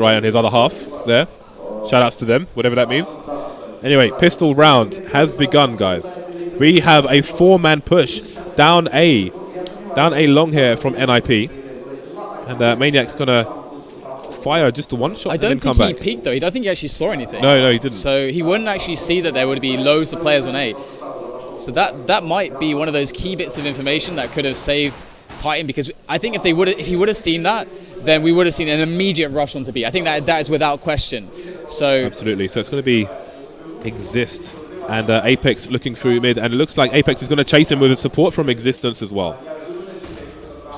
right on his other half there. Shout-outs to them, whatever that means. Anyway, pistol round has begun, guys. We have a 4-man push down A long here from NIP. And Maniac gonna fire just a one shot. I don't think he peeked though. I don't think he actually saw anything. No, he didn't. So he wouldn't actually see that there would be loads of players on A. So that might be one of those key bits of information that could have saved Titan, because I think if he would have seen that, then we would have seen an immediate rush onto B. I think that is without question. So absolutely. So it's going to be Exist and Apex looking through mid, and it looks like Apex is going to chase him with support from Existence as well.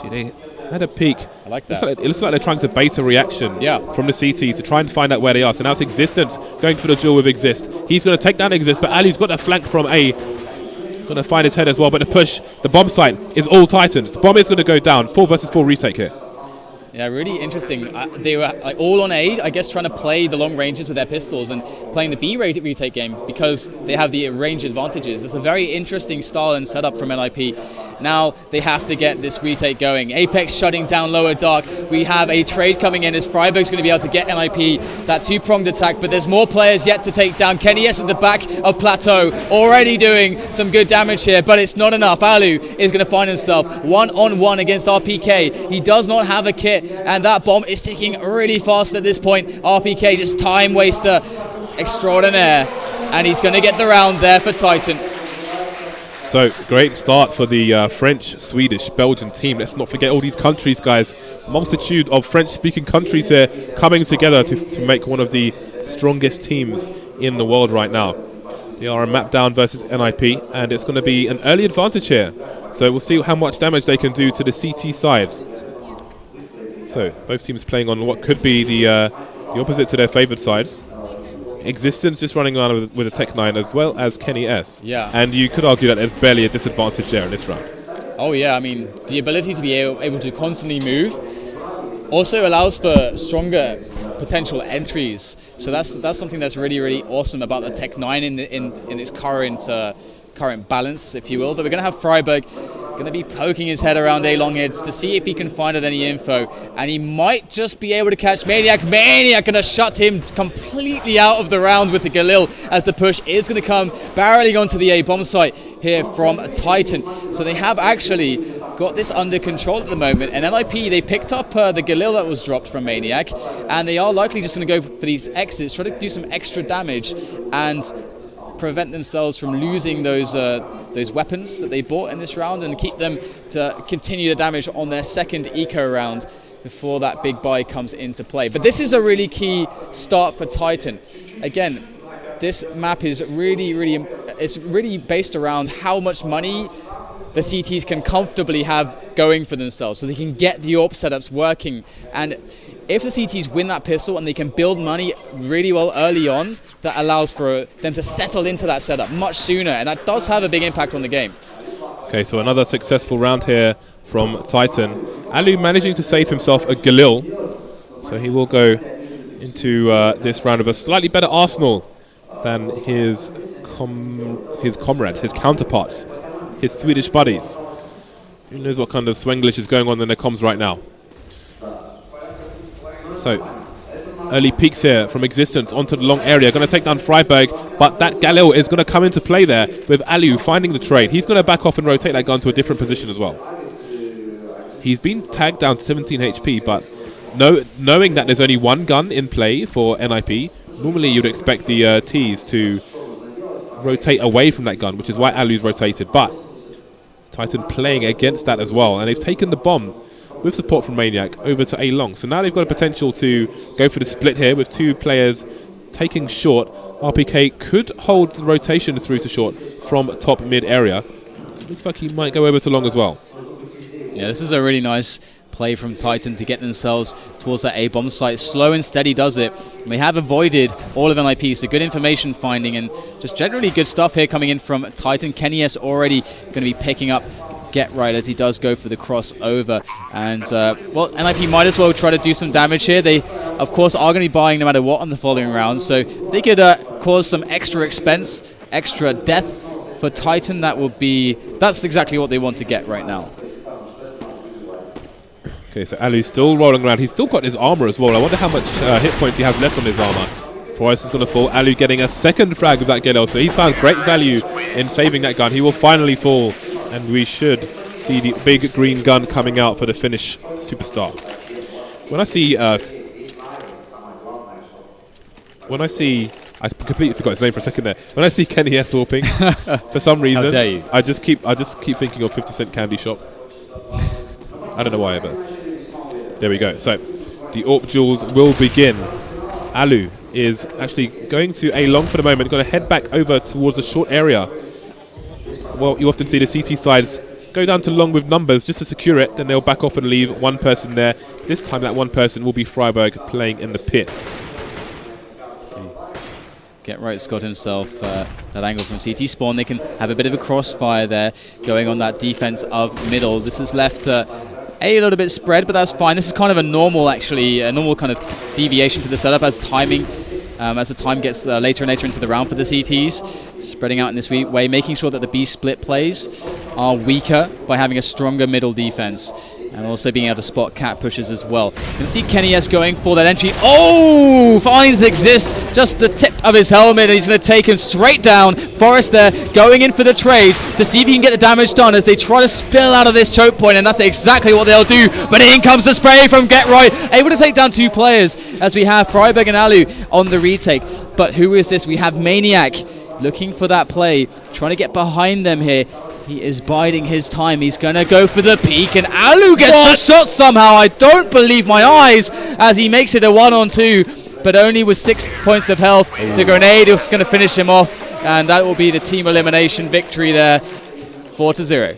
See, they had a peek. I like that. It looks like they're trying to bait a reaction from the CT to try and find out where they are. So now it's Existence going for the duel with Exist. He's going to take down Exist, but Ali's got a flank from A. He's going to find his head as well, but the push, the bomb site is all Titans. The bomb is going to go down. 4 versus 4 retake here. Yeah, really interesting. They were all on A, I guess, trying to play the long ranges with their pistols and playing the B retake game because they have the range advantages. It's a very interesting style and setup from NIP. Now they have to get this retake going. Apex shutting down Lower Dark. We have a trade coming in as Freiburg's going to be able to get NIP that two-pronged attack, but there's more players yet to take down. Kenny S at the back of Plateau already doing some good damage here, but it's not enough. Alu is going to find himself one-on-one against RPK. He does not have a kit, and that bomb is ticking really fast at this point. RPK just time waster extraordinaire, and he's going to get the round there for Titan. So, great start for the French, Swedish, Belgian team. Let's not forget all these countries, guys. Multitude of French-speaking countries here coming together to make one of the strongest teams in the world right now. They are a map down versus NIP, and it's going to be an early advantage here. So we'll see how much damage they can do to the CT side. So, both teams playing on what could be the opposite to their favoured sides. Existence just running around with a Tech 9 as well as Kenny S. Yeah. And you could argue that there's barely a disadvantage there in this round. Oh yeah, I mean, the ability to be able to constantly move also allows for stronger potential entries. So that's something that's really, really awesome about the Tech 9 in its current balance, if you will. But we're going to have Freiburg going to be poking his head around A long heads to see if he can find out any info, and he might just be able to catch Maniac. Maniac going to shut him completely out of the round with the Galil, as the push is going to come barreling onto the A bomb site here from Titan. So they have actually got this under control at the moment, and NIP, they picked up the Galil that was dropped from Maniac, and they are likely just going to go for these exits, try to do some extra damage and prevent themselves from losing those weapons that they bought in this round, and keep them to continue the damage on their second eco round before that big buy comes into play. But this is a really key start for Titan. Again, this map is really based around how much money the CTs can comfortably have going for themselves, so they can get the AWP setups working. And if the CTs win that pistol and they can build money really well early on, that allows for them to settle into that setup much sooner, and that does have a big impact on the game. Okay, so another successful round here from Titan. Alu managing to save himself a Galil, so he will go into this round with a slightly better arsenal than his comrades, his counterparts, his Swedish buddies. Who knows what kind of Swenglish is going on in their comms right now. So, early peaks here from Existence onto the long area. Going to take down Freiburg, but that Galil is going to come into play there with Alu finding the trade. He's going to back off and rotate that gun to a different position as well. He's been tagged down to 17 HP, but knowing that there's only one gun in play for NIP, normally you'd expect the Ts to rotate away from that gun, which is why Alu's rotated. But Titan playing against that as well, and they've taken the bomb with support from Maniac over to A long. So now they've got a potential to go for the split here with two players taking short. RPK could hold the rotation through to short from top mid area. Looks like he might go over to long as well. Yeah, this is a really nice play from Titan to get themselves towards that A bomb site. Slow and steady does it. And they have avoided all of NIP, so good information finding and just generally good stuff here coming in from Titan. Kenny S already going to be picking up Get Right as he does go for the crossover, and well, NIP might as well try to do some damage here. They of course are going to be buying no matter what on the following round, so if they could cause some extra expense, extra death for Titan, that's exactly what they want to get right now. Okay, so Alu's still rolling around. He's still got his armor as well. I wonder how much hit points he has left on his armor. Forrest is going to fall. Alu getting a second frag with that Galil. So he found great value in saving that gun. He will finally fall, and we should see the big green gun coming out for the Finnish superstar. When I completely forgot his name for a second there. When I see Kenny S warping, for some reason, How dare you? I just keep thinking of 50 Cent Candy Shop. I don't know why, but there we go. So the AWP duels will begin. Alu is actually going to A long for the moment. Going to head back over towards a short area. Well, you often see the CT sides go down to long with numbers just to secure it. Then they'll back off and leave one person there. This time that one person will be Freiburg playing in the pit. Get Right's got himself that angle from CT spawn. They can have a bit of a crossfire there going on that defense of middle. This is left a little bit spread, but that's fine. This is kind of a normal kind of deviation to the setup as the time gets later and later into the round for the CTs. Spreading out in this way, making sure that the B split plays are weaker by having a stronger middle defense. And also being able to spot cat pushes as well. You can see Kenny S going for that entry. Oh! Finds Exist, just the tip of his helmet, and he's going to take him straight down. Forrest there, going in for the trades to see if he can get the damage done as they try to spill out of this choke point, and that's exactly what they'll do. But in comes the spray from Get Right, able to take down two players as we have Freiburg and Alu on the retake. But who is this? We have Maniac looking for that play, trying to get behind them here. He is biding his time. He's going to go for the peek, and Alu gets the shot somehow. I don't believe my eyes as he makes it a 1-on-2, but only with 6 points of health. The grenade is going to finish him off, and that will be the team elimination victory there, 4-0.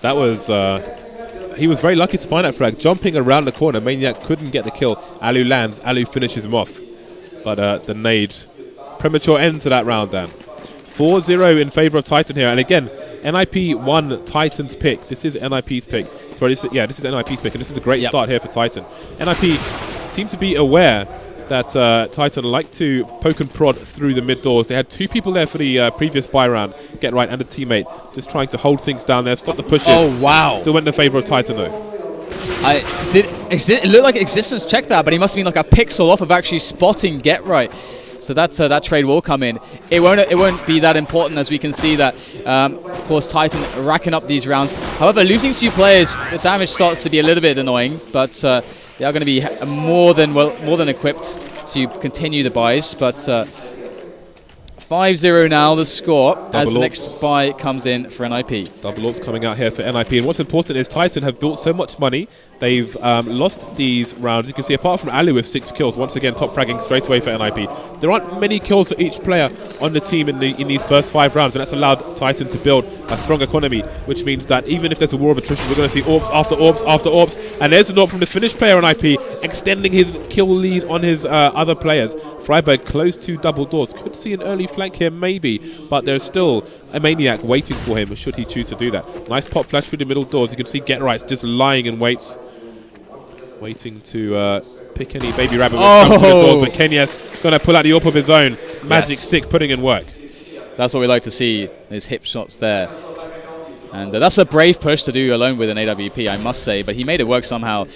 That was... he was very lucky to find that frag. Jumping around the corner, Maniac couldn't get the kill. Alu lands. Alu finishes him off. But the nade... Premature end to that round, Dan. 4-0 in favor of Titan here. And again... NIP won Titan's pick. This is NIP's pick. Sorry, this is NIP's pick, and this is a great start here for Titan. NIP seem to be aware that Titan like to poke and prod through the mid doors. They had two people there for the previous buy round, Get Right and a teammate, just trying to hold things down there, stop the pushes. Oh, wow. Still went in favor of Titan, though. It looked like Existence checked that, but he must have been like a pixel off of actually spotting Get Right. So that trade will come in. It won't be that important, as we can see that, of course, Titan racking up these rounds. However, losing two players, the damage starts to be a little bit annoying, but they are going to be more than equipped to continue the buys. But 5-0 now, the score, as the next buy comes in for NIP. Double AWPs coming out here for NIP. And what's important is Titan have built so much money. They've lost these rounds. You can see, apart from Alu with 6 kills, once again, top fragging straight away for NIP. There aren't many kills for each player on the team in these first 5 rounds, and that's allowed Titan to build a strong economy, which means that even if there's a war of attrition, we're going to see AWPs after AWPs after AWPs. And there's an AWP from the Finnish player on IP, extending his kill lead on his other players. Freiburg close to double doors. Could see an early flank here, maybe, but there's still a Maniac waiting for him, should he choose to do that. Nice pop flash through the middle doors. You can see Get Right's just lying in waits, waiting to pick any baby rabbit when it comes to the doors. But Kenya's going to pull out the AWP of his own. Magic stick putting in work. That's what we like to see, those hip shots there. And that's a brave push to do alone with an AWP, I must say, but he made it work somehow.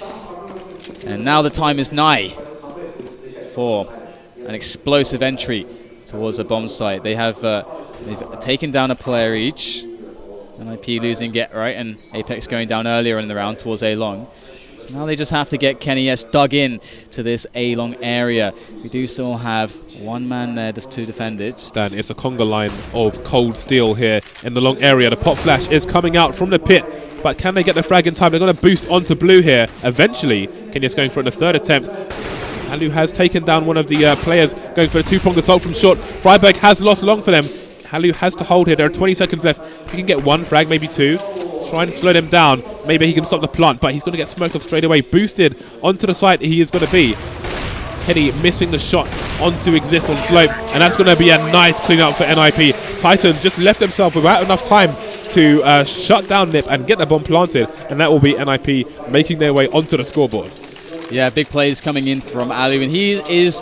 And now the time is nigh for an explosive entry towards a bomb site. They've taken down a player each. NIP losing Get Right, and Apex going down earlier in the round towards A long. So now they just have to get Kenny S dug in to this A long area. We do still have one man there to defend it. Dan, it's a conga line of cold steel here in the long area. The pop flash is coming out from the pit, but can they get the frag in time? They're going to boost onto blue here eventually. Kenny S going for it in the third attempt. Alu has taken down one of the players, going for a two-pronged assault from short. Freiburg has lost long for them. Alu has to hold here. There are 20 seconds left. If he can get one frag, maybe two, trying to slow them down. Maybe he can stop the plant, but he's going to get smoked off straight away. Boosted onto the site he is going to be. Kenny missing the shot onto Exist on slope, and that's going to be a nice clean up for NIP. Titan just left themselves without enough time to shut down Nip and get the bomb planted, and that will be NIP making their way onto the scoreboard. Yeah, big plays coming in from Alu, and he is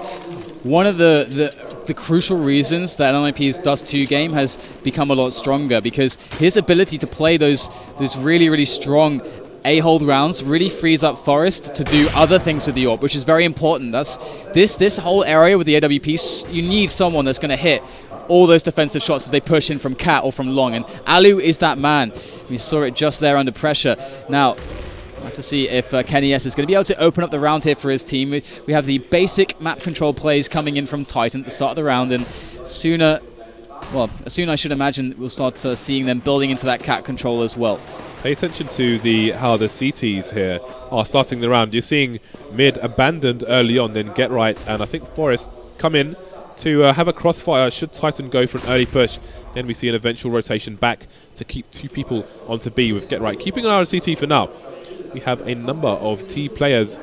one of the crucial reasons that NIP's Dust 2 game has become a lot stronger, because his ability to play those really, really strong A-hold rounds really frees up Forest to do other things with the AWP, which is very important. That's this whole area with the AWP, you need someone that's going to hit all those defensive shots as they push in from Cat or from Long, and Alu is that man. We saw it just there under pressure. Now, we'll have to see if Kenny S is going to be able to open up the round here for his team. We have the basic map control plays coming in from Titan at the start of the round, and soon I should imagine we'll start seeing them building into that Cat control as well. Pay attention to how the CTs here are starting the round. You're seeing mid abandoned early on, then Get Right, and I think Forest come in to have a crossfire should Titan go for an early push. Then we see an eventual rotation back to keep 2 people onto B with Get Right. Keeping an eye on CT for now. We have a number of T players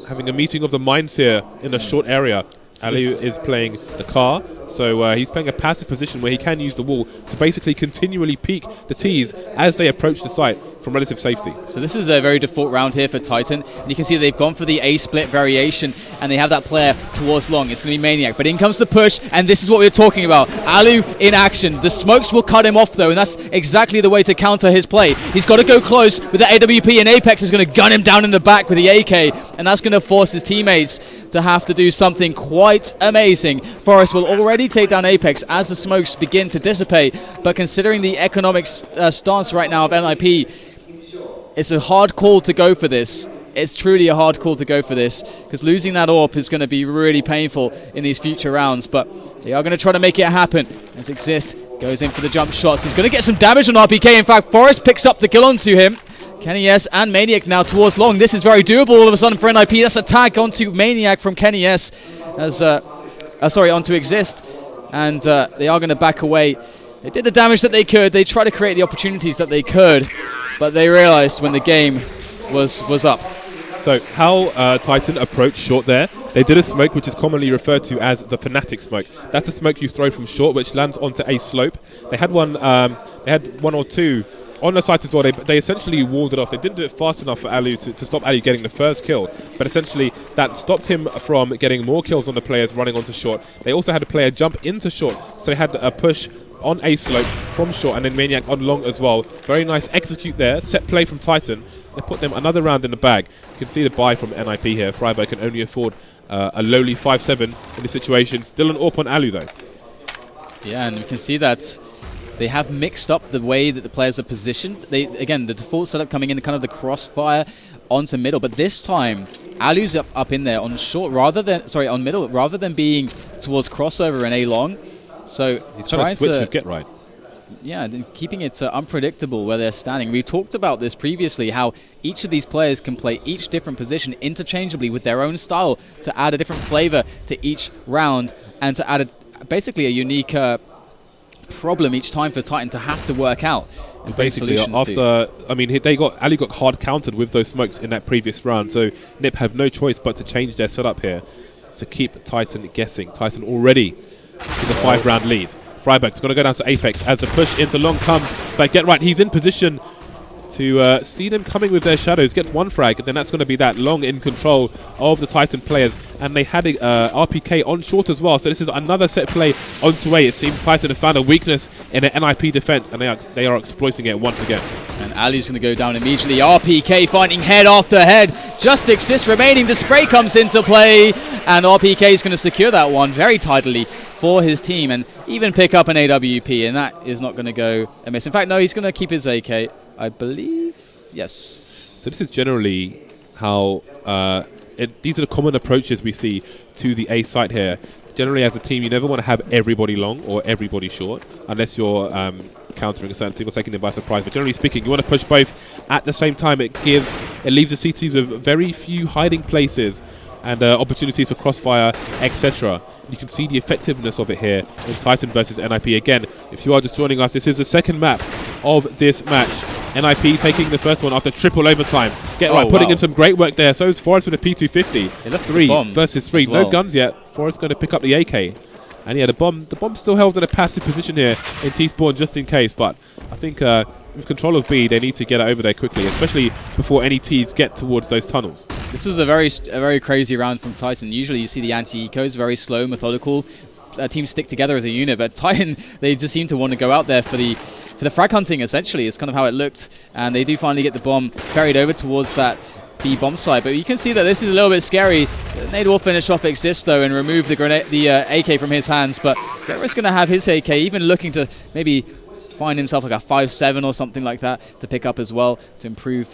having a meeting of the minds here in a short area. Alu is playing the car, so he's playing a passive position where he can use the wall to basically continually peek the T's as they approach the site from relative safety. So this is a very default round here for Titan, and you can see they've gone for the A-split variation, and they have that player towards Long. It's going to be Maniac, but in comes the push, and this is what we were talking about. Alu in action. The smokes will cut him off, though, and that's exactly the way to counter his play. He's got to go close with the AWP, and Apex is going to gun him down in the back with the AK, and that's going to force his teammates to have to do something quite amazing. Forest will already take down Apex as the smokes begin to dissipate, but considering the economic stance right now of NIP, it's a hard call to go for this. It's truly a hard call to go for this, because losing that AWP is going to be really painful in these future rounds, but they are going to try to make it happen as Exist goes in for the jump shots. He's going to get some damage on RPK. In fact, Forest picks up the kill onto him. Kenny S and Maniac now towards Long. This is very doable all of a sudden for NIP. That's a tag onto Maniac from Kenny S, onto Exist, and they are going to back away. They did the damage that they could. They tried to create the opportunities that they could, but they realized when the game was up. So how Titan approached short there, they did a smoke which is commonly referred to as the Fnatic smoke. That's a smoke you throw from short which lands onto a slope. They had one or two on the site as well. They essentially walled it off. They didn't do it fast enough for Alu to stop Alu getting the first kill, but essentially that stopped him from getting more kills on the players running onto short. They also had a player jump into short, so they had a push on a slope from short, and then Maniac on long as well. Very nice execute there. Set play from Titan. They put them another round in the bag. You can see the buy from NIP here. Freiburg can only afford a lowly 5-7 in this situation. Still an AWP on Alu though. Yeah, and you can see that they have mixed up the way that the players are positioned. Again, the default setup coming in kind of the crossfire onto middle, but this time Alu's up in there on short on middle rather than being towards crossover and A long. So he's trying to switch with Get Right. Yeah, keeping it unpredictable where they're standing. We talked about this previously, how each of these players can play each different position interchangeably with their own style to add a different flavor to each round and to add basically a unique problem each time for Titan to have to work out. And basically, after Ali got hard countered with those smokes in that previous round, so NIP have no choice but to change their setup here to keep Titan guessing. Titan already with a 5-round lead. Freiburg's going to go down to Apex as the push into long comes, but Get Right, he's in position to see them coming with their shadows. Gets one frag, and then that's going to be that. Long in control of the Titan players, and they had RPK on short as well, so this is another set play onto A. It seems Titan have found a weakness in their NIP defense, and they are exploiting it once again. And Ali's going to go down immediately. RPK finding head after head. Just Exist remaining. The spray comes into play, and RPK is going to secure that one very tidily for his team, and even pick up an AWP, and that is not going to go amiss. In fact, no, he's going to keep his AK, I believe. Yes. So this is generally how these are the common approaches we see to the A site here. Generally, as a team, you never want to have everybody long or everybody short, unless you're countering a certain thing or taking them by surprise. But generally speaking, you want to push both at the same time. It leaves the CTs with very few hiding places and opportunities for crossfire, etc. You can see the effectiveness of it here in Titan versus NIP. Again, if you are just joining us, this is the second map of this match. NIP taking the first one after triple overtime. Get Right, putting in some great work there. So is Forest with a P250. 3 versus 3. No guns yet. Forest going to pick up the AK. And yeah, the bomb still held in a passive position here in T-Spawn just in case. But I think with control of B, they need to get it over there quickly, especially before any Ts get towards those tunnels. This was a very crazy round from Titan. Usually you see the anti-ecos, very slow, methodical. teams stick together as a unit. But Titan, they just seem to want to go out there for the frag hunting, essentially. It's kind of how it looked. And they do finally get the bomb carried over towards that B bomb site. But you can see that this is a little bit scary. Nade will finish off Exist, though, and remove the AK from his hands. But Gerrit's going to have his AK, even looking to maybe find himself like a 5.7 or something like that to pick up as well to improve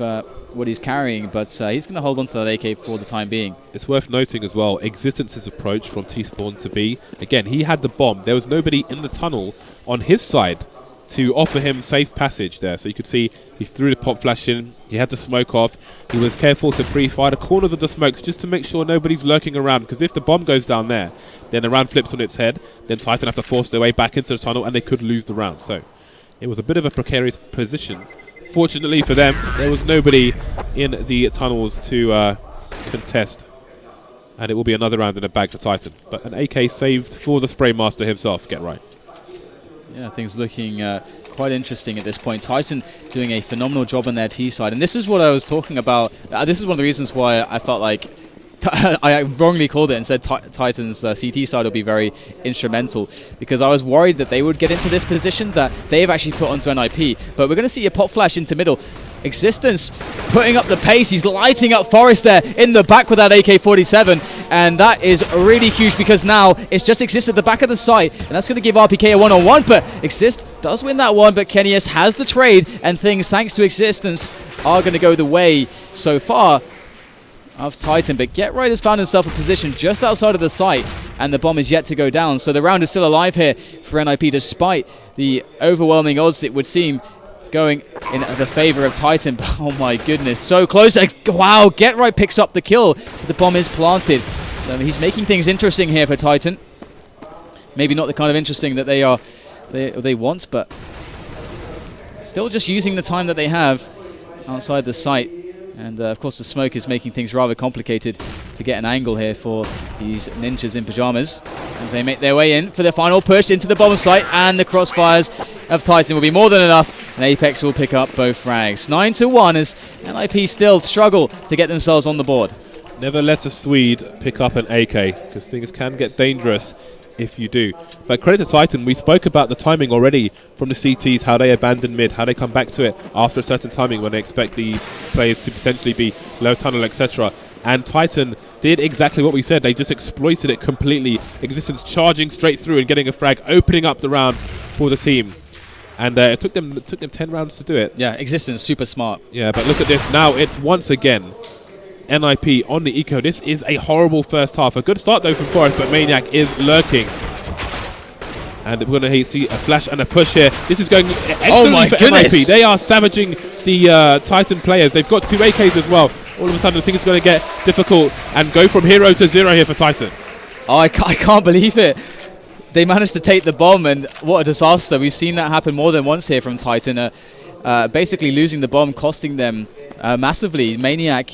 what he's carrying. But he's going to hold on to that AK for the time being. It's worth noting as well, Existence's approach from T-Spawn to B. Again, he had the bomb. There was nobody in the tunnel on his side to offer him safe passage there. So you could see he threw the pop flash in, he had to smoke off, he was careful to pre-fire the corners of the smokes just to make sure nobody's lurking around, because if the bomb goes down there, then the round flips on its head, then Titan have to force their way back into the tunnel and they could lose the round. So it was a bit of a precarious position. Fortunately for them, there was nobody in the tunnels to contest, and it will be another round in the bag for Titan. But an AK saved for the Spray Master himself. Get right. Yeah, things looking quite interesting at this point. Titan doing a phenomenal job on their T side, and this is what I was talking about. This is one of the reasons why I felt like I wrongly called it and said Titan's CT side will be very instrumental, because I was worried that they would get into this position that they've actually put onto NIP. But we're going to see a pop flash into middle. Existence putting up the pace. He's lighting up Forest there in the back with that AK-47, and that is really huge, because now it's just Exist at the back of the site, and that's going to give RPK a one-on-one. But Exist does win that one, but Kenius has the trade, and things, thanks to Existence, are going to go the way so far of Titan. But Get Right has found himself a position just outside of the site, and the bomb is yet to go down. So the round is still alive here for NIP, despite the overwhelming odds, it would seem, going in the favor of Titan. But oh my goodness, so close. Wow, Get Right picks up the kill. The bomb is planted. So he's making things interesting here for Titan. Maybe not the kind of interesting that they want, but still just using the time that they have outside the site. And of course the smoke is making things rather complicated to get an angle here for these ninjas in pajamas as they make their way in for their final push into the bomb site, and the crossfires of Titan will be more than enough, and Apex will pick up both frags. 9-1 as NIP still struggle to get themselves on the board. Never let a Swede pick up an AK, because things can get dangerous if you do. But credit to Titan, we spoke about the timing already from the CTs, how they abandon mid, how they come back to it after a certain timing when they expect the players to potentially be low tunnel, etc. And Titan did exactly what we said. They just exploited it completely. Existence charging straight through and getting a frag, opening up the round for the team. And it took them 10 rounds to do it. Yeah, Existence, super smart. Yeah, but look at this now. It's once again NIP on the eco. This is a horrible first half. A good start though from Forest, but Maniac is lurking. And we're going to see a flash and a push here. This is going excellently for NIP. They are savaging the Titan players. They've got 2 AKs as well. All of a sudden, I think it's going to get difficult and go from 0 to 0 here for Titan. Oh, I can't believe it. They managed to take the bomb, and what a disaster. We've seen that happen more than once here from Titan. Basically losing the bomb, costing them massively. Maniac,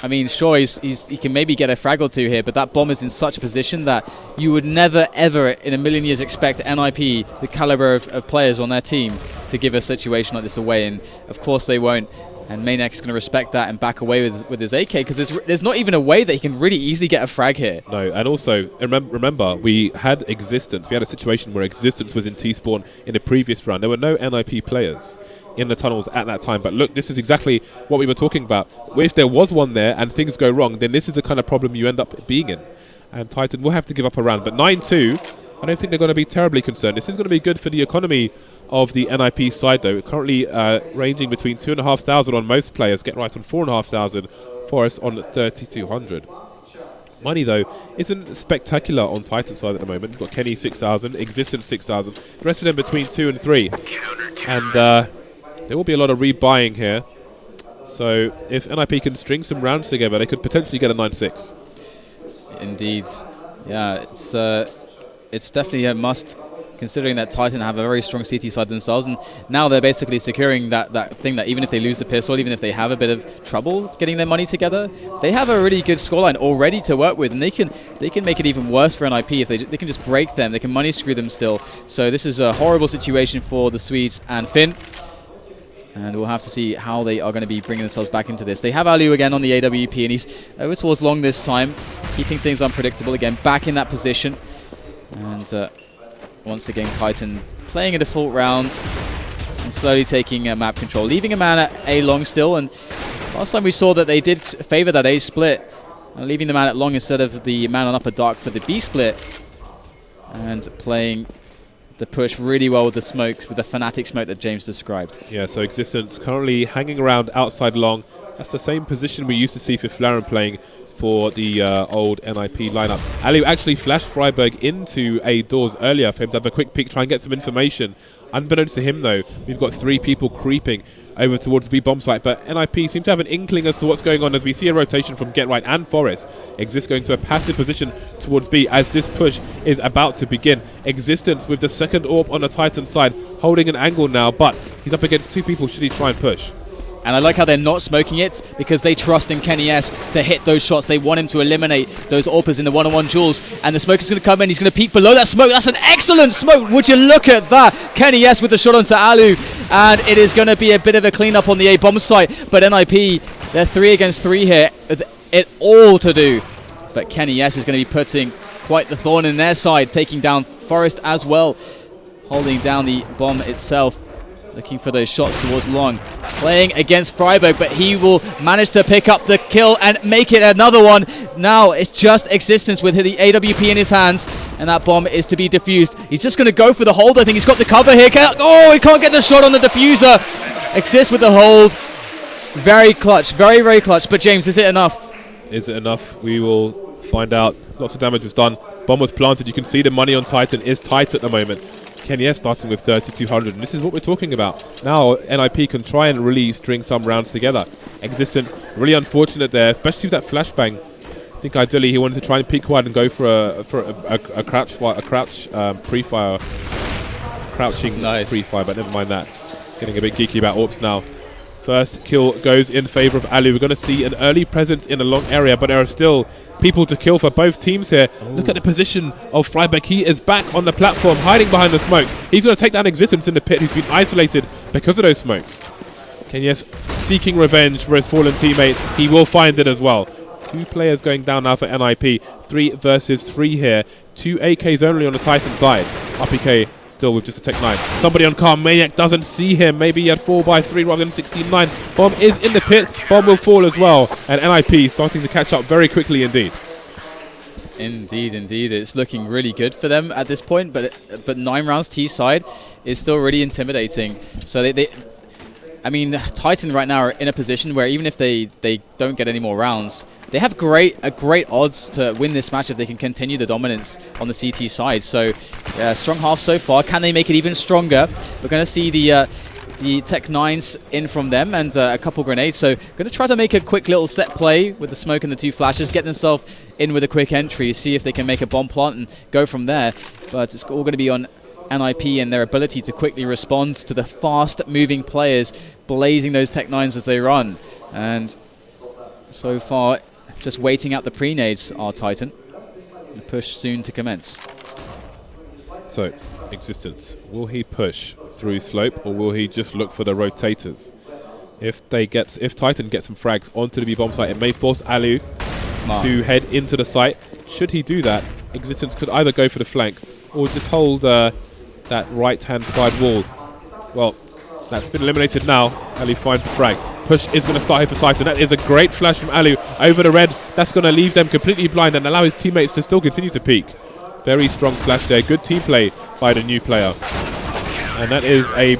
I mean, sure, he can maybe get a frag or two here, but that bomb is in such a position that you would never, ever in a million years expect NIP, the caliber of players on their team, to give a situation like this away. And of course they won't. And Maniac's going to respect that and back away with his AK, because there's not even a way that he can really easily get a frag here. No, and also, remember, we had Existence. We had a situation where Existence was in T-Spawn in the previous round. There were no NIP players in the tunnels at that time. But look, this is exactly what we were talking about. If there was one there and things go wrong, then this is the kind of problem you end up being in. And Titan will have to give up a round. But 9-2, I don't think they're going to be terribly concerned. This is going to be good for the economy of the NIP side, though. Currently ranging between 2,500 on most players. Get Right on 4,500. Forest on 3,200. Money, though, isn't spectacular on Titan side at the moment. We've got Kenny 6,000, Existence 6,000. The rest of them between 2 and 3. And there will be a lot of rebuying here. So if NIP can string some rounds together, they could potentially get a 9-6. Indeed. Yeah, it's definitely a must, considering that Titan have a very strong CT side themselves, and now they're basically securing that thing that even if they lose the pistol, even if they have a bit of trouble getting their money together, they have a really good scoreline already to work with, and they can make it even worse for NIP if they can just break them. They can money screw them still. So this is a horrible situation for the Swedes and Finn. And we'll have to see how they are going to be bringing themselves back into this. They have Aliu again on the AWP, and he's over towards long this time, keeping things unpredictable again, back in that position. And once again, Titan playing a default round and slowly taking map control, leaving a man at A long still. And last time we saw that they did favor that A split, leaving the man at long instead of the man on upper dark for the B split, and playing the push really well with the smokes, with the Fnatic smoke that James described. Yeah, so Existence currently hanging around outside long. That's the same position we used to see for Flaren playing for the old NIP lineup. Alu actually flashed Freiburg into A doors earlier for him to have a quick peek, try and get some information. Unbeknownst to him, though, we've got 3 people creeping over towards the B bomb site, but NIP seem to have an inkling as to what's going on as we see a rotation from Get Right and Forest. Exist going to a passive position towards B as this push is about to begin. Existence with the second AWP on the Titan side, holding an angle now, but he's up against 2 people should he try and push. And I like how they're not smoking it, because they trust in Kenny S to hit those shots. They want him to eliminate those AWPers in the one-on-one duels. And the smoke is going to come in. He's going to peek below that smoke. That's an excellent smoke. Would you look at that? Kenny S with the shot onto Alu. And it is going to be a bit of a cleanup on the A bomb site. But NIP, they're 3 against 3 here. It all to do. But Kenny S is going to be putting quite the thorn in their side, taking down Forest as well, holding down the bomb itself. Looking for those shots towards long. Playing against Freiburg, but he will manage to pick up the kill and make it another one. Now it's just Existence with the AWP in his hands, and that bomb is to be defused. He's just going to go for the hold. I think he's got the cover here. Oh, he can't get the shot on the diffuser. Exist with the hold. Very clutch, very, very clutch. But James, is it enough? Is it enough? We will find out. Lots of damage was done. Bomb was planted. You can see the money on Titan is tight at the moment. Kenny S starting with 3,200, and this is what we're talking about. Now NIP can try and really string some rounds together. Existence, really unfortunate there, especially with that flashbang. I think ideally he wanted to try and peek wide and go for a crouch pre-fire, crouching pre-fire, but never mind that. Getting a bit geeky about AWPs now. First kill goes in favor of Alu. We're going to see an early presence in a long area, but there are still people to kill for both teams here. Ooh. Look at the position of Freiburg. He is back on the platform, hiding behind the smoke. He's going to take down Existence in the pit, who's been isolated because of those smokes. Kenyes seeking revenge for his fallen teammate. He will find it as well. 2 players going down now for NIP. 3 versus 3 here. 2 AKs only on the Titan side. RPK still with just a Tech 9. Somebody on Calm. Maniac doesn't see him. Maybe he had 4x3 rather than 16-9. Bomb is in the pit. Bomb will fall as well. And NIP starting to catch up very quickly indeed. Indeed, indeed. It's looking really good for them at this point. But 9 rounds T side is still really intimidating. So I mean, Titan right now are in a position where even if they don't get any more rounds, they have great odds to win this match if they can continue the dominance on the CT side. So, strong half so far. Can they make it even stronger? We're going to see the Tech 9s in from them and a couple grenades. So, going to try to make a quick little set play with the smoke and the 2 flashes, get themselves in with a quick entry, see if they can make a bomb plant and go from there. But it's all going to be on NIP and their ability to quickly respond to the fast-moving players blazing those Tech 9s as they run. And so far, just waiting out the pre-nades are Titan. The push soon to commence. So, Existence, will he push through slope or will he just look for the rotators? If Titan gets some frags onto the B bomb site, it may force Alu to head into the site. Should he do that, Existence could either go for the flank or just hold that right-hand side wall. Well, that's been eliminated now. Alu finds the frag. Push is going to start here for Titan. That is a great flash from Alu over the red. That's going to leave them completely blind and allow his teammates to still continue to peek. Very strong flash there. Good team play by the new player. And that is a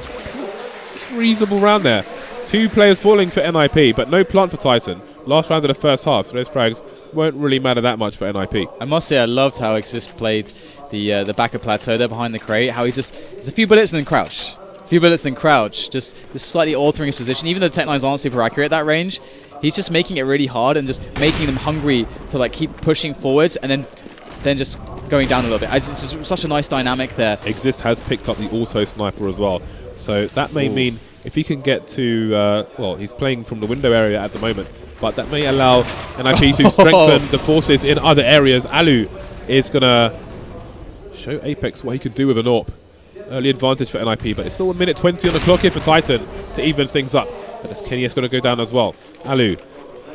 reasonable round there. 2 players falling for NIP, but no plant for Titan. Last round of the first half, so those frags won't really matter that much for NIP. I must say I loved how Exist played the back of plateau there behind the crate. How he just, it's a few bullets and then crouch. A few bullets and crouch. Just slightly altering his position. Even though the Tech 9s aren't super accurate at that range, he's just making it really hard and just making them hungry to like keep pushing forwards and then just going down a little bit. It's just such a nice dynamic there. Exist has picked up the auto sniper as well. So that may mean if he can get to, well, he's playing from the window area at the moment, but that may allow NIP to strengthen the forces in other areas. Alu is going to show Apex what he can do with an AWP. Early advantage for NIP, but it's still 1:20 on the clock here for Titan to even things up. But this Kenny is going to go down as well. Alu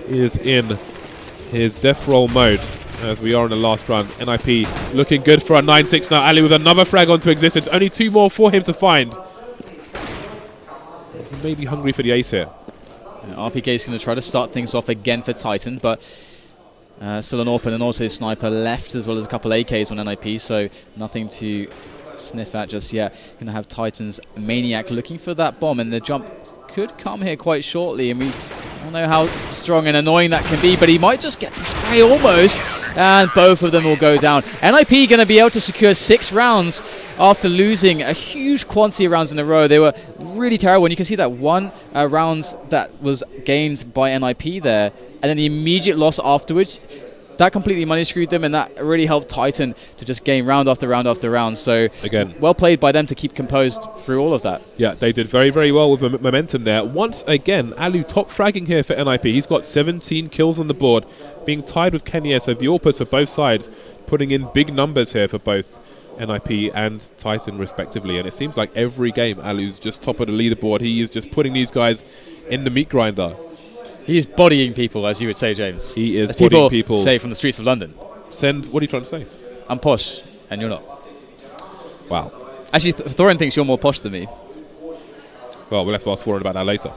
is in his death roll mode. as we are in the last round. NIP looking good for a 9-6 now. Ali with another frag onto existence. Only 2 more for him to find. He may be hungry for the ace here. RPK is going to try to start things off again for Titan, but still an AWP and also sniper left, as well as a couple AKs on NIP, so nothing to sniff at just yet. Going to have Titan's Maniac looking for that bomb, and the jump could come here quite shortly, and we don't know how strong and annoying that can be, but he might just get the spray almost, and both of them will go down. NIP going to be able to secure 6 rounds after losing a huge quantity of rounds in a row. They were really terrible, and you can see that one round that was gained by NIP there, and then the immediate loss afterwards, that completely money screwed them, and that really helped Titan to just gain round after round after round. So again, well played by them to keep composed through all of that. Yeah, they did very, very well with the momentum there. Once again, Alu top fragging here for NIP. He's got 17 kills on the board, being tied with Kenya. So the AWPers for both sides, putting in big numbers here for both NIP and Titan respectively. And it seems like every game Alu's just top of the leaderboard. He is just putting these guys in the meat grinder. He is bodying people, as you would say, James. He is bodying people. Say from the streets of London. What are you trying to say? I'm posh, and you're not. Wow. Actually, Thorin thinks you're more posh than me. Well, we'll have to ask Thorin about that later.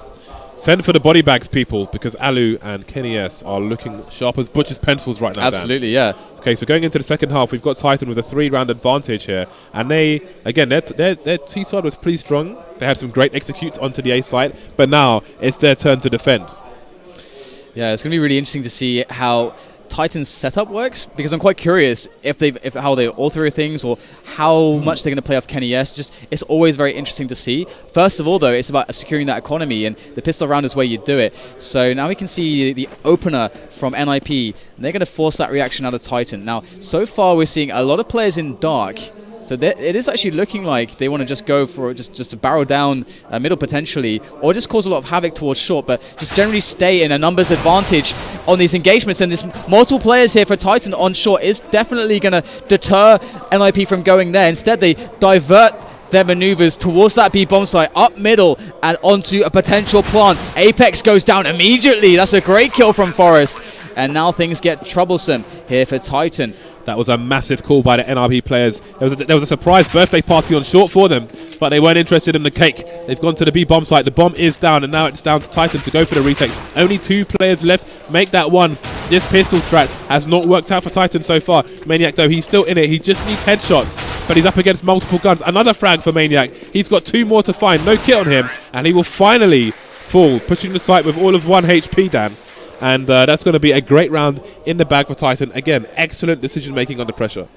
Send for the body bags, people, because Alu and Kenny S are looking sharp as butcher's pencils right now. Absolutely, Dan. Yeah. Okay, so going into the second half, we've got Titan with a 3-round advantage here. And they, again, their T side was pretty strong. They had some great executes onto the A side, but now it's their turn to defend. Yeah, it's going to be really interesting to see how Titan's setup works, because I'm quite curious if how they alter things or how much they're going to play off Kenny S. Just, it's always very interesting to see. First of all, though, it's about securing that economy, and the pistol round is where you do it. So now we can see the opener from NIP, and they're going to force that reaction out of Titan. Now, so far we're seeing a lot of players in dark. So it is actually looking like they want to just go for just to barrel down middle potentially, or just cause a lot of havoc towards short, but just generally stay in a numbers advantage on these engagements. And this multiple players here for Titan on short is definitely going to deter NIP from going there. Instead, they divert their maneuvers towards that B bomb site, up middle and onto a potential plant. Apex goes down immediately. That's a great kill from Forest. And now things get troublesome here for Titan. That was a massive call by the NRP players. There was a surprise birthday party on short for them, but they weren't interested in the cake. They've gone to the B bomb site. The bomb is down, and now it's down to Titan to go for the retake. Only 2 players left. Make that one. This pistol strat has not worked out for Titan so far. Maniac, though, he's still in it. He just needs headshots, but he's up against multiple guns. Another frag for Maniac. He's got 2 more to find. No kit on him, and he will finally fall, pushing the site with all of 1 HP, Dan. And that's going to be a great round in the bag for Titan. Again, excellent decision-making under pressure.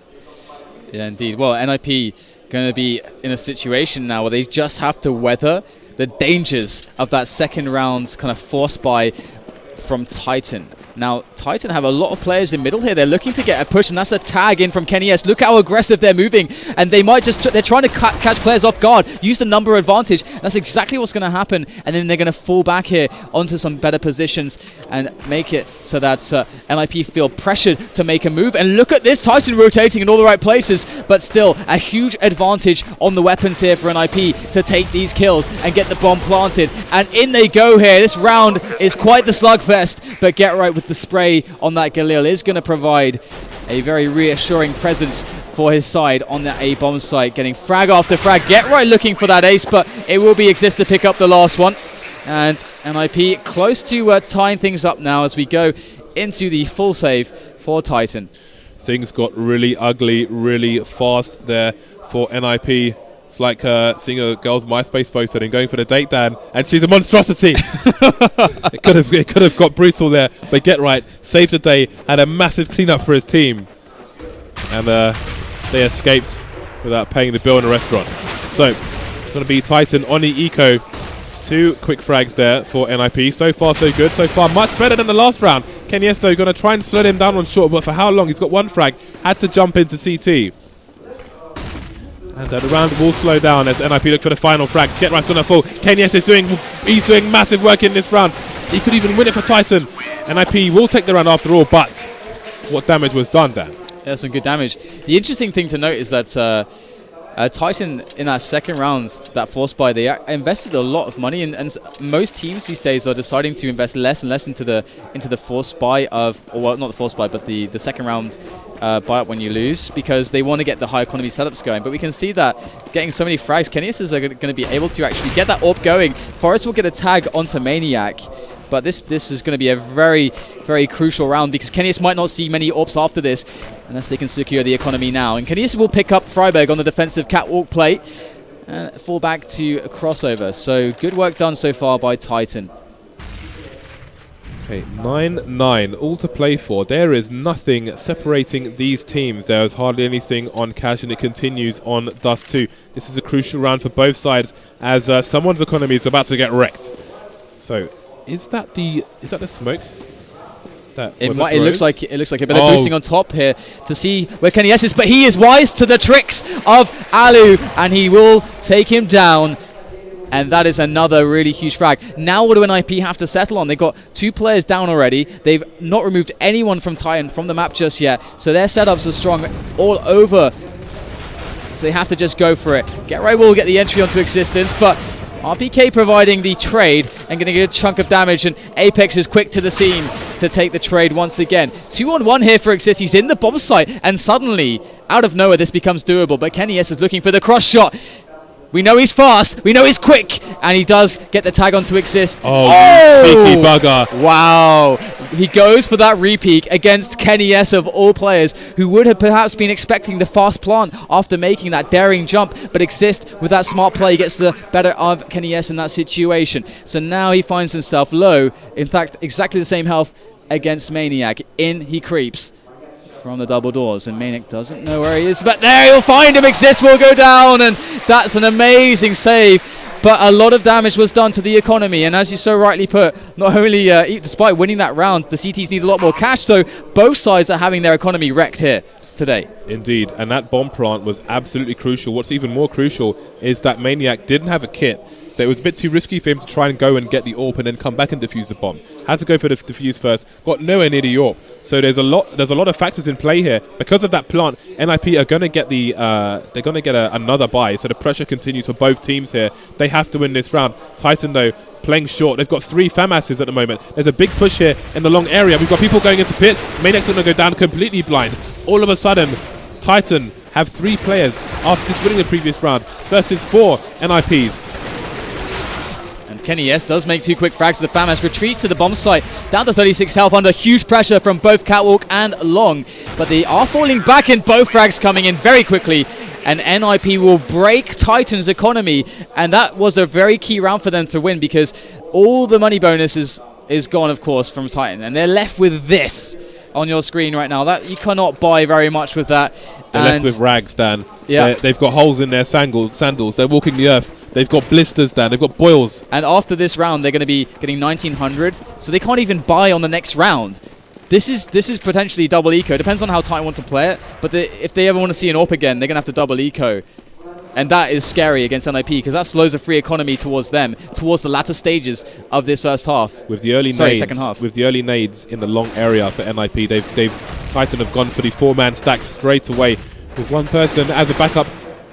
Yeah, indeed. Well, NIP going to be in a situation now where they just have to weather the dangers of that second round kind of force buy from Titan. Now, Titan have a lot of players in middle here. They're looking to get a push, and that's a tag in from Kenny S. Look how aggressive they're moving, and they might just they're trying to catch players off guard, use the number advantage. That's exactly what's going to happen, and then they're going to fall back here onto some better positions and make it so that NIP feel pressured to make a move. And look at this, Titan rotating in all the right places, but still a huge advantage on the weapons here for NIP to take these kills and get the bomb planted. And in they go here. This round is quite the slugfest, but get right with the spray on that Galil is going to provide a very reassuring presence for his side on that A bomb site, getting frag after frag. Get right looking for that ace, but it will be Exist to pick up the last one. And NIP close to tying things up now as we go into the full save for Titan. Things got really ugly really fast there for NIP. It's like seeing a girl's MySpace photo and going for the date, Dan, and she's a monstrosity. It could have got brutal there, but Get Right saved the day, had a massive cleanup for his team, and they escaped without paying the bill in a restaurant. So it's going to be Titan on the eco. 2 quick frags there for NIP. So far, so good. So far, much better than the last round. Kenny Esto going to try and slow him down on short, but for how long? He's got 1 frag. Had to jump into CT. And the round will slow down as NIP look for the final frags. Get Right's going to fall. KNS is doing massive work in this round. He could even win it for Titan. NIP will take the round after all, but what damage was done, Dan? Yeah, some good damage. The interesting thing to note is that Titan in that second round, that force buy, they invested a lot of money, and most teams these days are deciding to invest less and less into the force buy of, or well, not the force buy, but the second round buy up when you lose, because they want to get the high economy setups going. But we can see that getting so many frags, Kenny's are going to be able to actually get that AWP going. Forest will get a tag onto Maniac. But this is going to be a very, very crucial round, because Kenny's might not see many AWPs after this unless they can secure the economy now. And Kenny's will pick up Freiburg on the defensive catwalk play and fall back to a crossover. So good work done so far by Titan. Okay, 9-9, all to play for. There is nothing separating these teams. There is hardly anything on Cash, and it continues on Dust 2. This is a crucial round for both sides, as someone's economy is about to get wrecked. So, is that the smoke? It looks like a bit of boosting on top here to see where Kenny S is, but he is wise to the tricks of Alu, and he will take him down. And that is another really huge frag. Now what do NIP have to settle on? They've got 2 players down already. They've not removed anyone from Titan from the map just yet. So their setups are strong all over. So they have to just go for it. Get Right will get the entry onto existence, but RPK providing the trade and getting a chunk of damage, and Apex is quick to the scene to take the trade once again. 2-on-1 here for Exist. He's in the bomb site, and suddenly, out of nowhere, this becomes doable. But Kenny S is looking for the cross shot. We know he's fast, we know he's quick, and he does get the tag onto Exist. Oh, cheeky bugger. Wow. He goes for that repeat against Kenny S of all players, who would have perhaps been expecting the fast plant after making that daring jump, but Exist with that smart play gets the better of Kenny S in that situation. So now he finds himself low, in fact exactly the same health against Maniac. In he creeps from the double doors, and Maniac doesn't know where he is, but there he'll find him. Exist will go down, and that's an amazing save. But a lot of damage was done to the economy, and as you so rightly put, not only despite winning that round, the CTs need a lot more cash, so both sides are having their economy wrecked here today. Indeed, and that bomb plant was absolutely crucial. What's even more crucial is that Maniac didn't have a kit, so it was a bit too risky for him to try and go and get the AWP and then come back and defuse the bomb. Had to go for the defuse first, got nowhere near the AWP. So there's a lot of factors in play here. Because of that plant, NIP are going to get another buy. So the pressure continues for both teams here. They have to win this round. Titan though playing short. They've got 3 FAMASs at the moment. There's a big push here in the long area. We've got people going into pit. Maniac's going to go down completely blind. All of a sudden, Titan have 3 players after just winning the previous round versus 4 NIPs. Kenny S does make 2 quick frags to the FAMAS, retreats to the bomb site, down to 36 health under huge pressure from both Catwalk and Long. But they are falling back, and both frags coming in very quickly. And NIP will break Titan's economy, and that was a very key round for them to win, because all the money bonus is gone, of course, from Titan. And they're left with this on your screen right now. That you cannot buy very much with that. They're left with rags, Dan. Yeah. They've got holes in their sandals. They're walking the earth. They've got blisters, Dan. They've got boils. And after this round, they're going to be getting 1900, so they can't even buy on the next round. This is potentially double eco. Depends on how Titan want to play it, but if they ever want to see an AWP again, they're going to have to double eco. And that is scary against NIP, because that slows a free economy towards them, towards the latter stages of this first half. With the early second half. With the early nades in the long area for NIP, Titan have gone for the 4-man stack straight away with one person as a backup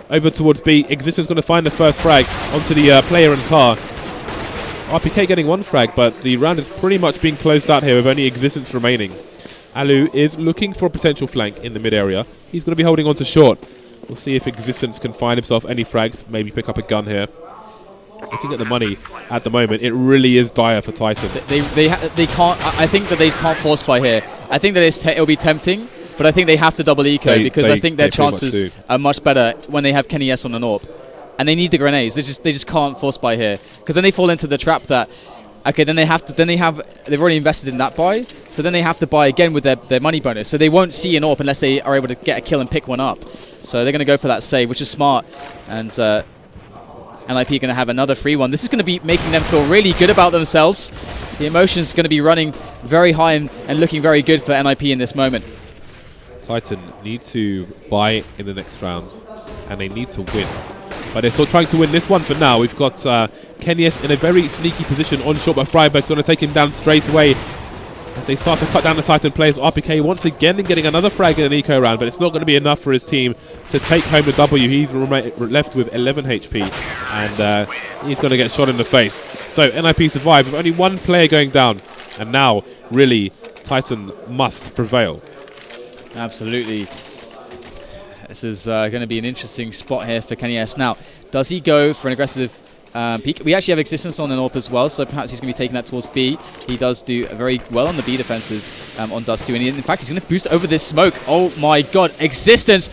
over towards B. Existence going to find the first frag onto the player and car. RPK getting 1 frag, but the round is pretty much being closed out here with only Existence remaining. Alu is looking for a potential flank in the mid area. He's going to be holding on to short. We'll see if Existence can find himself any frags, maybe pick up a gun here. Looking at the money at the moment, it really is dire for Titan. They can't. I think that they can't force buy here. I think that it'll be tempting, but I think they have to double eco, because I think their chances are much better when they have Kenny S on an AWP. And they need the grenades. They just can't force buy here, because then they fall into the trap that, okay, they've already invested in that buy, so then they have to buy again with their money bonus. So they won't see an AWP unless they are able to get a kill and pick one up. So they're going to go for that save, which is smart. And NIP are going to have another free one. This is going to be making them feel really good about themselves. The emotions going to be running very high and looking very good for NIP in this moment. Titan need to buy in the next round, and they need to win. But they're still trying to win this one for now. We've got Kenny S in a very sneaky position on short, but Freiburg's going to take him down straight away. as they start to cut down the Titan players. RPK once again getting another frag in an eco round, but it's not going to be enough for his team to take home the W. He's left with 11 HP, and he's going to get shot in the face. So NIP survive with only one player going down, and now really Titan must prevail. Absolutely. This is going to be an interesting spot here for Kenny S. Now, does he go for an aggressive peek? We actually have Existence on an AWP as well, so perhaps he's going to be taking that towards B. He does do very well on the B defenses on Dust 2, and in fact, he's going to boost over this smoke. Oh my god, Existence!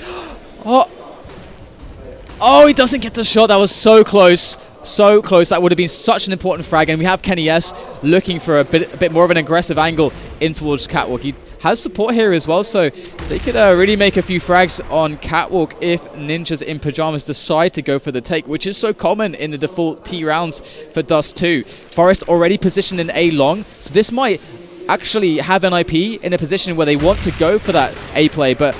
Oh, he doesn't get the shot. That was so close. So close. That would have been such an important frag, and we have Kenny S looking for a bit more of an aggressive angle in towards Catwalk. He has support here as well, so they could really make a few frags on Catwalk if Ninjas in Pyjamas decide to go for the take, which is so common in the default T rounds for Dust 2. Forest already positioned in A long, so this might actually have NIP in a position where they want to go for that A play, but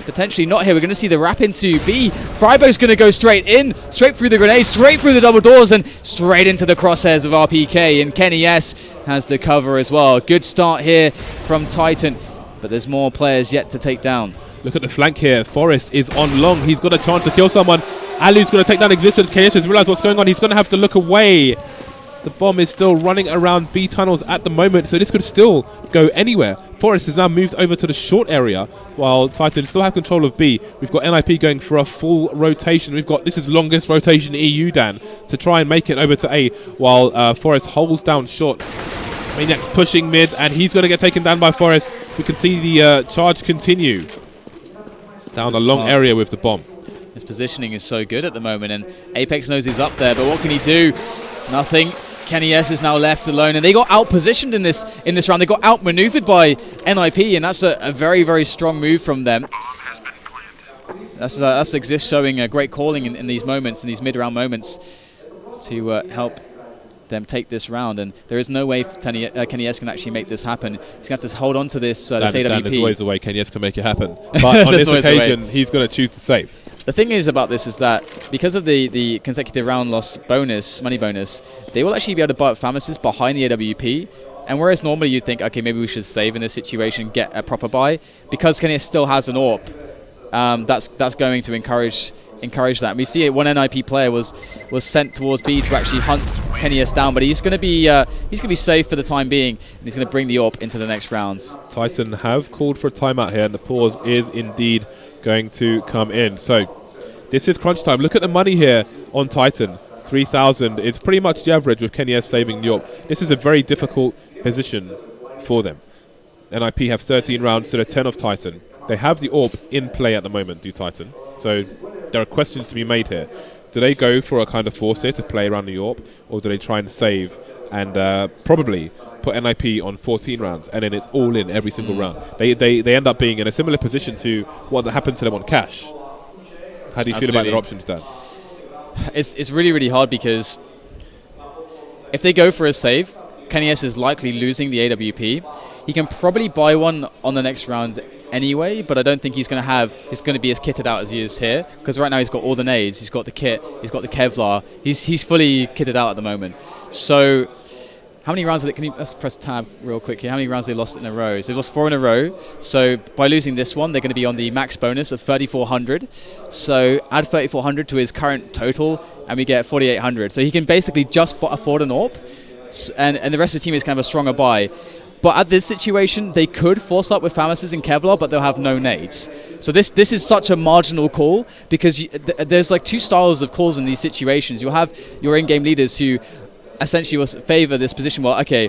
potentially not here. We're going to see the wrap into B. Freiburg's going to go straight in, straight through the grenade, straight through the double doors, and straight into the crosshairs of RPK. And Kenny S has the cover as well. Good start here from Titan, but there's more players yet to take down. Look at the flank here. Forest is on long. He's got a chance to kill someone. Alu's going to take down Existence. KS has realized what's going on. He's going to have to look away. The bomb is still running around B tunnels at the moment, so this could still go anywhere. Forest has now moved over to the short area, while Titan still have control of B. We've got NIP going for a full rotation. This is longest rotation EU, Dan, to try and make it over to A, while Forest holds down short. Maniac's pushing mid, and he's going to get taken down by Forest. We can see the charge continue down the long area with the bomb. His positioning is so good at the moment, and Apex knows he's up there, but what can he do? Nothing. Kenny S is now left alone, and they got out-positioned in this round. They got out-maneuvered by NIP, and that's a very, very strong move from them. That's Exist showing a great calling in these moments, in these mid-round moments, to help them take this round. And there is no way Kenny S can actually make this happen. He's going to have to hold on to this AWP. There's always a way Kenny S can make it happen. But on this occasion, he's going to choose to save. The thing is about this is that because of the consecutive round loss bonus, money bonus, they will actually be able to buy up Famises behind the AWP. And whereas normally you'd think, okay, maybe we should save in this situation, get a proper buy, because Kenny still has an AWP, that's going to encourage that. We see it. One NIP player was sent towards B to actually hunt Kenny S down, but he's going to be safe for the time being, and he's going to bring the AWP into the next rounds. Titan have called for a timeout here, and the pause is indeed going to come in. So this is crunch time. Look at the money here on Titan. 3,000. It's pretty much the average with Kenny S saving the AWP. This is a very difficult position for them. NIP have 13 rounds to the 10 of Titan. They have the AWP in play at the moment, do Titan. So there are questions to be made here. Do they go for a kind of force here to play around the AWP, or do they try and save and probably put NIP on 14 rounds and then it's all in every single round? They end up being in a similar position to what happened to them on Cash. How do you feel about their options, Dan? It's really, really hard, because if they go for a save, Kenny S is likely losing the AWP. He can probably buy one on the next round anyway, but I don't think he's going to be as kitted out as he is here, because right now he's got all the nades, he's got the kit, he's got the Kevlar, he's fully kitted out at the moment. So how many rounds let's press tab real quick here. How many rounds they lost in a row? So they've lost 4 in a row. So by losing this one, they're going to be on the max bonus of 3,400. So add 3,400 to his current total, and we get 4,800. So he can basically just afford an AWP, and the rest of the team is kind of a stronger buy. But at this situation, they could force up with Famises and Kevlar, but they'll have no nades. So this is such a marginal call, because there's like 2 styles of calls in these situations. You'll have your in-game leaders who essentially will favor this position. Well, okay,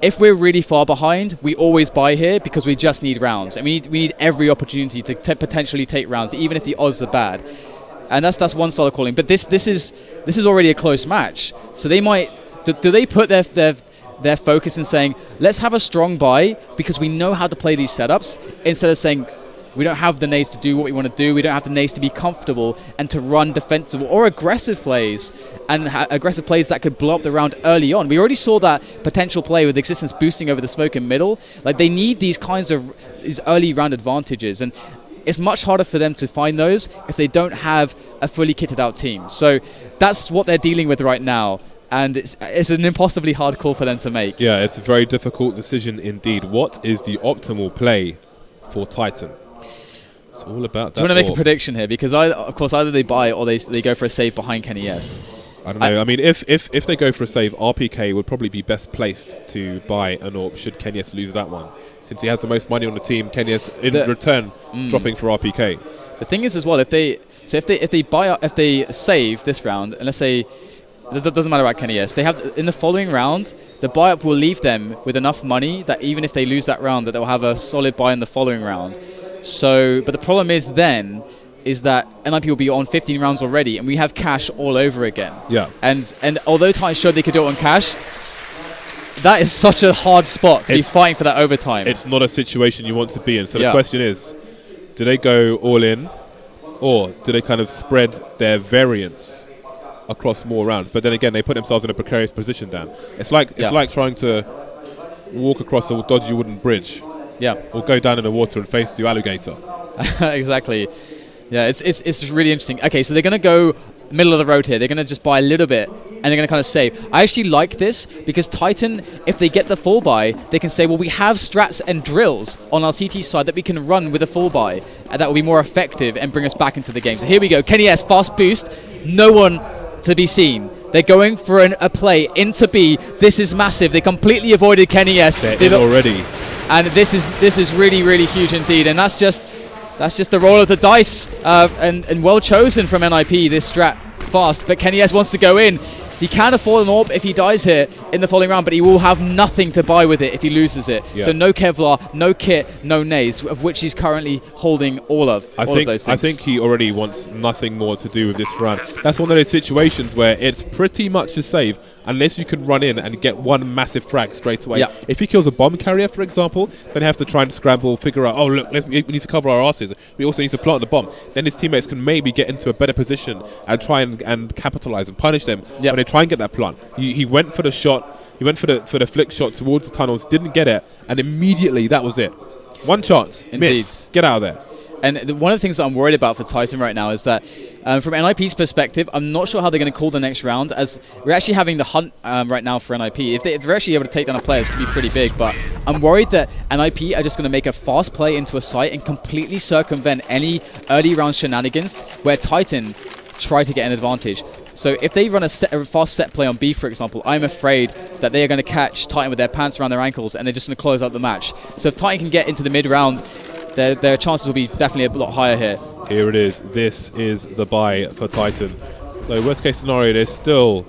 if we're really far behind, we always buy here because we just need rounds, and we need every opportunity to potentially take rounds, even if the odds are bad. And that's one style of calling. But this is already a close match, so they might do they put their focus in saying, let's have a strong buy because we know how to play these setups, instead of saying, we don't have the nades to do what we want to do, we don't have the nades to be comfortable and to run defensive or aggressive plays, and aggressive plays that could blow up the round early on. We already saw that potential play with Existence boosting over the smoke in middle. Like, they need these early round advantages, and it's much harder for them to find those if they don't have a fully kitted out team. So that's what they're dealing with right now. and it's an impossibly hard call for them to make. Yeah, it's a very difficult decision indeed. What is the optimal play for Titan? It's all about that. Do you want to make a prediction here? Because of course either they buy or they go for a save behind Kenny S. I don't know. I mean, if they go for a save, RPK would probably be best placed to buy an AWP should Kenyes lose that one. Since he has the most money on the team, Kenyes in return dropping for RPK. The thing is as well, if they save this round, and let's say it doesn't matter about Kenny S, they have in the following round, the buy-up will leave them with enough money that even if they lose that round, that they'll have a solid buy in the following round. So, but the problem is that NIP will be on 15 rounds already, and we have cash all over again. Yeah. And although Titan showed they could do it on cash, that is such a hard spot to be fighting for that overtime. It's not a situation you want to be in. So the question is, do they go all in, or do they kind of spread their variance across more rounds? But then again, they put themselves in a precarious position, Dan. It's like trying to walk across a dodgy wooden bridge. Yeah. Or go down in the water and face the alligator. Exactly. Yeah, it's really interesting. Okay, so they're going to go middle of the road here. They're going to just buy a little bit, and they're going to kind of save. I actually like this because Titan, if they get the full buy, they can say, well, we have strats and drills on our CT side that we can run with a full buy, and that will be more effective and bring us back into the game. So here we go. Kenny S, fast boost. No one to be seen. They're going for a play into B. This is massive. They completely avoided Kenny S. They're in already. And this is really, really huge indeed. And that's just the roll of the dice, and well chosen from NIP, this strat fast. But Kenny S wants to go in. He can afford an AWP if he dies here in the following round, but he will have nothing to buy with it if he loses it. Yeah. So no Kevlar, no kit, no nades, of which he's currently holding all of those things. I think he already wants nothing more to do with this round. That's one of those situations where it's pretty much a save unless you can run in and get one massive frag straight away. Yeah. If he kills a bomb carrier, for example, then they have to try and scramble, figure out, oh, look, we need to cover our asses. We also need to plant the bomb. Then his teammates can maybe get into a better position and try and capitalize and punish them when they try and get that plant. He went for the shot. He went for the flick shot towards the tunnels, didn't get it, and immediately that was it. One chance, miss, get out of there. And one of the things that I'm worried about for Titan right now is that from NIP's perspective, I'm not sure how they're going to call the next round, as we're actually having the hunt right now for NIP. If they're actually able to take down a player, it's going to be pretty big, but I'm worried that NIP are just going to make a fast play into a site and completely circumvent any early round shenanigans where Titan try to get an advantage. So if they run a fast set play on B, for example, I'm afraid that they are going to catch Titan with their pants around their ankles and they're just going to close out the match. So if Titan can get into the mid-round, their chances will be definitely a lot higher here. Here it is. This is the buy for Titan. So worst case scenario, there's still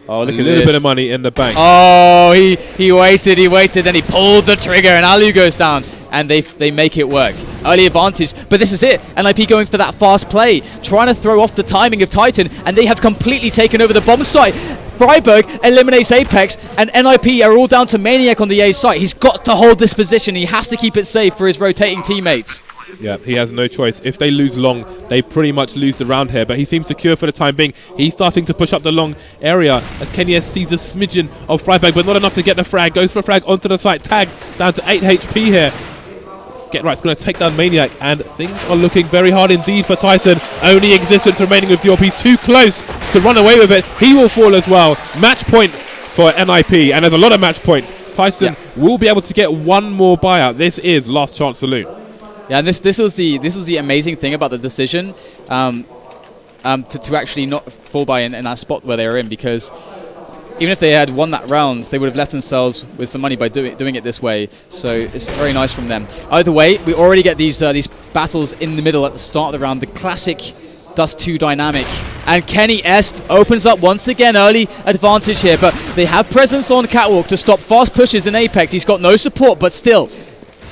a little bit of money in the bank. Oh, he waited, then he pulled the trigger and Alu goes down. And they make it work. Early advantage, but this is it. NIP going for that fast play, trying to throw off the timing of Titan, and they have completely taken over the bomb site. Freiburg eliminates Apex, and NIP are all down to Maniac on the A site. He's got to hold this position. He has to keep it safe for his rotating teammates. Yeah, he has no choice. If they lose long, they pretty much lose the round here, but he seems secure for the time being. He's starting to push up the long area as Kenya sees a smidgen of Freiburg, but not enough to get the frag. Goes for a frag onto the site. Tag down to 8 HP here. Get right, it's going to take down Maniac, and things are looking very hard indeed for Titan. Only existence remaining with Diop. He's too close to run away with it. He will fall as well. Match point for NIP, and there's a lot of match points. Titan will be able to get one more buyout. This is last chance saloon. Yeah, and this was the amazing thing about the decision to actually not fall by in that spot where they were in, because even if they had won that round, they would have left themselves with some money by doing it this way. So it's very nice from them. Either way, we already get these battles in the middle at the start of the round. The classic Dust 2 dynamic. And Kenny S opens up once again. Early advantage here, but they have presence on Catwalk to stop fast pushes in Apex. He's got no support, but still,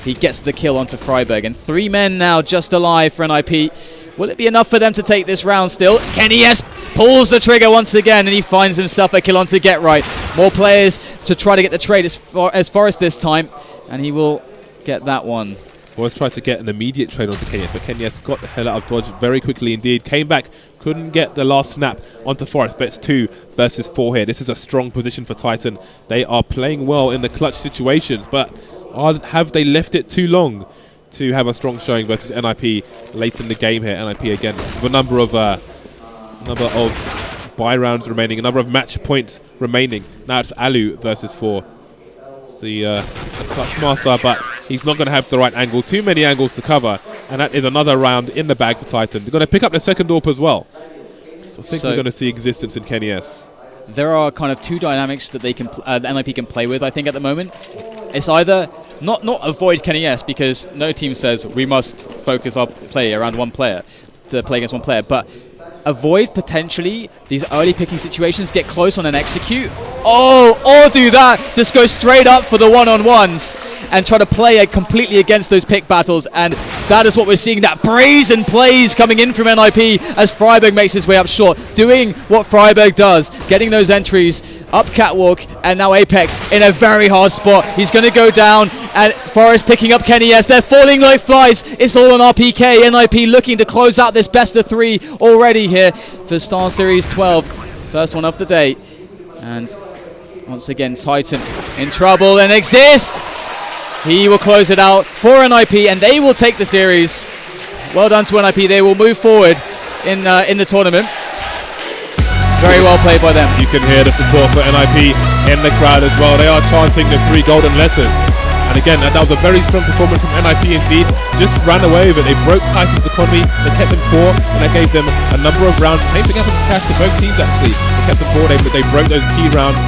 he gets the kill onto Freiburg. And 3 men now just alive for NIP. Will it be enough for them to take this round still? Kenny S pulls the trigger once again, and he finds himself a kill onto Get Right. More players to try to get the trade as Forest this time, and he will get that one. Forest tried to get an immediate trade onto Kenya, but Kenya got the hell out of dodge very quickly indeed. Came back, couldn't get the last snap onto Forest, but it's 2 versus 4 here. This is a strong position for Titan. They are playing well in the clutch situations, but have they left it too long to have a strong showing versus NIP late in the game here? NIP again with a number of buy rounds remaining, a number of match points remaining. Now it's Alu versus 4. It's the clutch master, but he's not going to have the right angle. Too many angles to cover, and that is another round in the bag for Titan. They're going to pick up the second AWP as well. So I think we're going to see existence in Kenny S. There are kind of two dynamics that they can the NIP can play with, I think, at the moment. It's either not avoid Kenny S, because no team says we must focus our play around one player to play against one player, but avoid potentially these early picking situations, get close on an execute, or do that, just go straight up for the one-on-ones and try to play it completely against those pick battles. And that is what we're seeing, that brazen plays coming in from NIP as Freiburg makes his way up short, doing what Freiburg does, getting those entries up catwalk, and now Apex in a very hard spot. He's going to go down, and Forest picking up Kenny S. They're falling like flies. It's all on RPK. NIP looking to close out this best of 3 already here for Star Series 12. First one of the day. And once again, Titan in trouble, and Exist, he will close it out for NIP, and they will take the series. Well done to NIP. They will move forward in the tournament. Very well played by them. You can hear the support for NIP in the crowd as well. They are chanting the 3 golden letters. And again, that was a very strong performance from NIP indeed. Just ran away with it. They broke Titan's economy. They kept them poor, and that gave them a number of rounds. Same thing happened to Caster. Both teams actually. They kept them poor. They broke those key rounds.